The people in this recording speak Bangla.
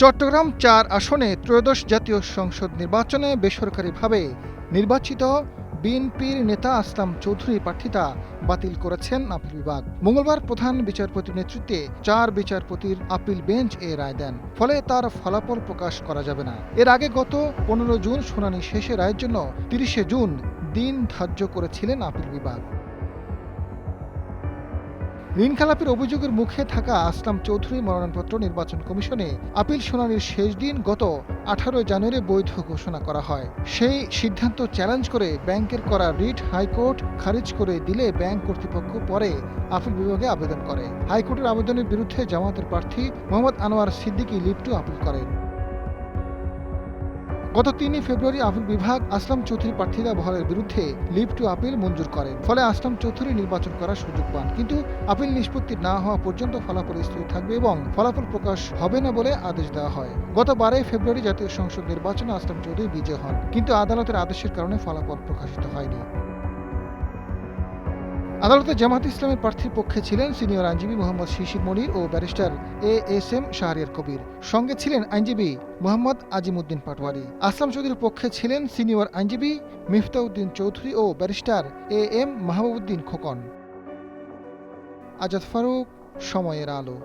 চট্টগ্রাম ৪ আসনে ত্রয়োদশ জাতীয় সংসদ নির্বাচনে বেসরকারিভাবে নির্বাচিত বিএনপির নেতা আসলাম চৌধুরী প্রার্থিতা বাতিল করেছেন আপিল বিভাগ। মঙ্গলবার প্রধান বিচারপতির নেতৃত্বে ৪ বিচারপতির আপিল বেঞ্চ এ রায় দেন। ফলে তার ফলাফল প্রকাশ করা যাবে না। এর আগে গত ১৫ জুন শুনানি শেষে রায়ের জন্য ৩০শে জুন দিন ধার্য করেছিলেন আপিল বিভাগ। ঋণখেলাপির অভিযোগের মুখে থাকা আসলাম চৌধুরী মনোনয়নপত্র নির্বাচন কমিশনে আপিল শুনানির শেষ দিন গত ১৮ জানুয়ারি বৈধ ঘোষণা করা হয়। সেই সিদ্ধান্ত চ্যালেঞ্জ করে ব্যাংকের করা রিট হাইকোর্ট খারিজ করে দিলে ব্যাংক কর্তৃপক্ষ পরে আপিল বিভাগে আবেদন করে। হাইকোর্টের আবেদনের বিরুদ্ধে জামায়াতের প্রার্থী Mohammad Anwar Siddiqui leave to appeal করেন। গত ৩ ফেব্রুয়ারি আপিল বিভাগ আসলাম চৌধুরী প্রার্থিতা বহালের বিরুদ্ধে লিভ টু আপিল মঞ্জুর করেন। ফলে আসলাম চৌধুরী নির্বাচন করার সুযোগ পান। কিন্তু আপিল নিষ্পত্তি না হওয়া পর্যন্ত ফলাফল স্থির থাকবে এবং ফলাফল প্রকাশ হবে না বলে আদেশ দেওয়া হয়। গত ১২ ফেব্রুয়ারি জাতীয় সংসদ নির্বাচনে আসলাম চৌধুরী বিজয়ী হন, কিন্তু আদালতের আদেশের কারণে ফলাফল প্রকাশিত হয়নি। আদালতে জামায়াত ইসলামের প্রার্থীর পক্ষে ছিলেন সিনিয়র আইনজীবী মোহাম্মদ শিশির মনির ও ব্যারিস্টার এএসএম শাহরিয়ার কবির। সঙ্গে ছিলেন আইনজীবী মোহাম্মদ আজিমউদ্দিন পাটোয়ারি। আসলাম চৌধুরীর পক্ষে ছিলেন সিনিয়র আইনজীবী মিফতাউদ্দিন চৌধুরী ও ব্যারিস্টার এএম মাহবুবউদ্দিন খোকন। আজাদ ফারুক, সময়ের আলো।